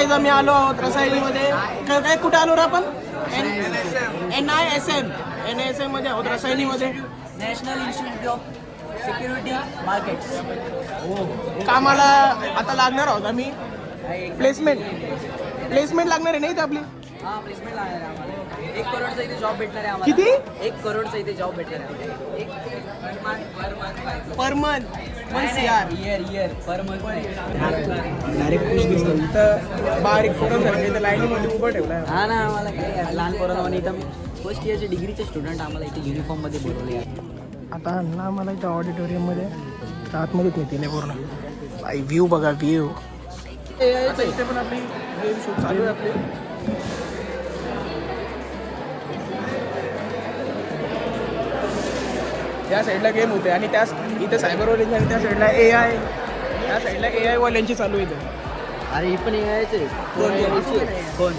Guys आम्ही आलो आहोत रसायनीमध्ये. काय कुठे आलो रे आपण? NISM मध्ये आहोत रसायनीमध्ये. National institute of security markets. कामाला आता लागणार आहोत आम्ही. प्लेसमेंट लागणार आहे नाही ते आपली. हां, प्लेसमेंट लागणार आहे आम्हाला. 1 करोडचा इथे जॉब भेटणार आहे आम्हाला. किती? 1 करोडचा इथे जॉब भेटणार आहे. Per month 1 CR. Year per month. Direct खुश दिसतो इथं. बारीक पोरं झाले तर लाईनीमध्ये उभं ठेवलं. हा ना, आम्हाला काय लहान पोरांना आणि इथं फर्स्ट इयरचे डिग्रीचे स्टुडंट आम्हाला इथे युनिफॉर्ममध्ये बोलवले आहे. आता ना मला इथं ऑडिटोरियममध्ये आतमध्येच नेतील पूर्ण. बाई व्ह्यू बघा व्ह्यू. इथे पण आपली गेम शूट चालू आहे आपली. त्या साईडला गेम होते आणि त्या इथे सायबरवाल्यांची आणि त्या साईडला AI. त्या साईडला AI वाल्यांची चालू आहे इथे. अरे ही पण यायचे कोण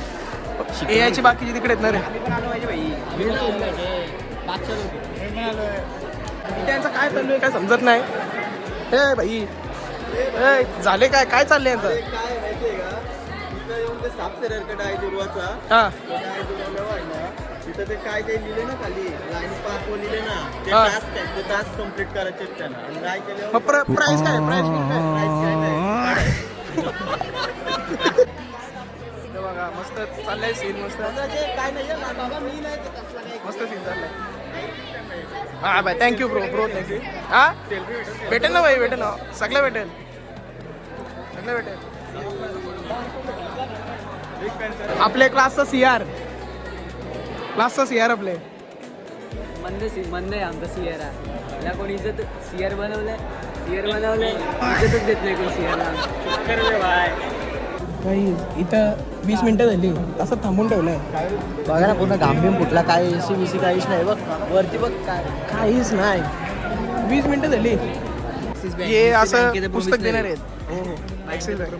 AI ची बाकीची तिकडे येत ना रे. त्यांचं काय चालू आहे काय समजत नाही. हे भाई झाले काय चाललंय यांचं? काय माहितीये का, तिथं येऊन ते साप सरकट आहे दुर्वाचा. हा तिथं ते काय ते लिहिले ना खाली लाईन पास लिहिले ना ते हा. टास्क कम्प्लीट करायचे त्यांना. आणि काय केलं मग प्राइस काय प्राइस काय नाही. हे बघा मस्त चाललंय सीन मस्त. काय नाही बाबा, मी नाही ते तसला नाही. मस्त सीन चाललंय. हा बाय थँक्यू ब्रो थँक्यू. हा भेटेल ना भाई भेटेल ना सगळं भेटेल. आपले क्लासचा CR आपले. मंद आहे आमचा CR आहे. त्याला कोणी इज्जत CR बनवलंय इज्जतच देत नाही कोणी CR ला. काही इथं 20 मिनिटं झाली असं थांबून ठेवलंय. बघा ना पूर्ण घांबीम फुटला. काय AC काहीच नाही. बघ वरती बघ काय काहीच नाही. 20 मिनिटं झाली. हे असं पुस्तक देणार आहेत. Axis Bank.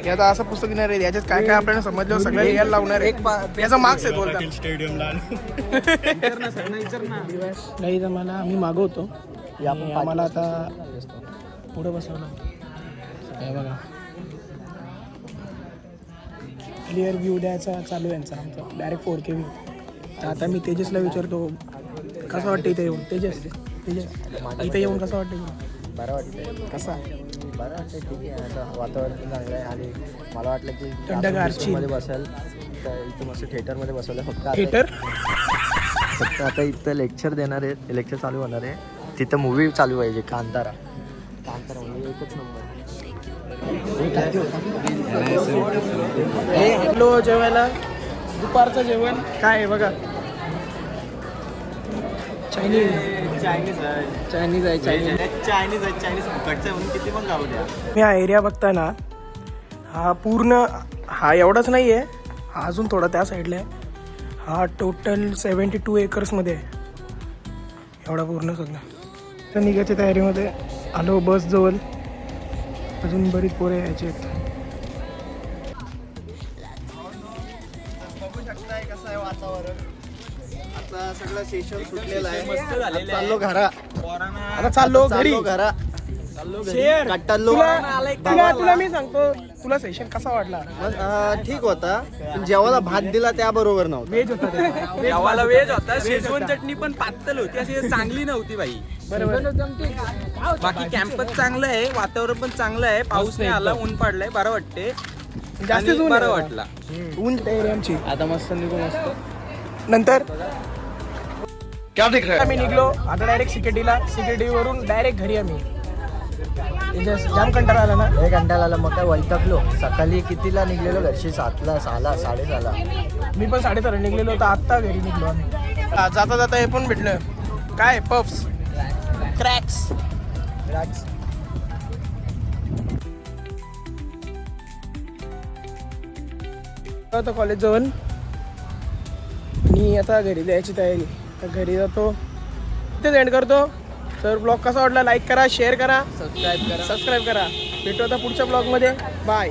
हे आता असं पुस्तक देणार आहेत. याच्यात काय आपल्याला समजलं सगळं लिहायला लावणार आहे. याचा मार्क्स आहे बोलतात. नाही तर मला आम्ही मागवतो. आम्हाला आता पुढे बसवलं. हे बघा क्लिअर व्ह्यू द्यायचा चालू आहे यांचा आमचा. Direct 4K view. तर आता मी तेजसला विचारतो कसं वाटतं इथे येऊन. तेजस इथे येऊन कसं वाटतं? बरं वाटतं. कसा बरं वाटतं, ठीक आहे. आता वातावरण पण चांगलं आहे आणि मला वाटलं की थंडगारची मध्ये बसेल तर इथं मस्त थिएटरमध्ये बसवलं. फक्त आता इथं लेक्चर देणार आहे. लेक्चर चालू होणार आहे. तिथं मूवी चालू पाहिजे. कांतारा म्हणजे एकच नंबर. हॅलो जेवायला दुपारचं जेवण काय आहे बघा. चायनीज फुकटचं म्हणून किती पण गाव द्या. मी हा एरिया बघताना हा एवढाच नाही आहे. हा अजून थोडा त्या साईडला आहे. हा टोटल 72 एकर्समध्ये आहे. एवढा पूर्ण सगळं. तर निघायच्या तयारीमध्ये आलो बस जवळ. अजून बरीच पोरे यायचे आहेत. बघू शकताय कसं आहे वातावरण. आता सगळं सेशन सुटलेलं आहे. मस्त झालेलं आहे. चाललो घरा. आता चाललो घरी. घरा. शेअर कट्टालो. तुला मी सांगतो तुला सेशन कसा वाटला? ठीक होता. पण जेवायला भात दिला त्याबरोबर नव्हता. वेज होता ते. गावाला वेज होता. शेजवान चटणी पण पातळ होती. अशी चांगली नव्हती बाई. बरोबर. बाकी कॅम्पस चांगलं आहे. वातावरण पण चांगलं आहे. पाऊस नाही आला. ऊन पडलाय. बरं वाटते. जास्त आणि बरं वाटला. ऊन त्या एरियाची. आता मस्त निघू मस्त. नंतर आम्ही निघलो. आता डायरेक्ट सिकेडी वरून डायरेक्ट घरी आम्ही. जाम कंटाळा आला ना. एक घंटा आला मग काय वैतागलो. सकाळी कितीला निघलेलो घरशी? 7ला 6ला 6:30ला. मी पण 7:30 निघलेलो होतो. आत्ता घरी निघलो आम्ही. जाता जाता हे पण भेटलं. काय पफ्स क्रॅक्स. आता कॉलेज जवळ आणि आता घरी जायची तयारी. तर घरी जातो तिथेच एंड करतो. तर ब्लॉग कसा वाटला लाईक करा, शेअर करा, सबस्क्राईब करा. भेटू आता पुढच्या ब्लॉगमध्ये. बाय.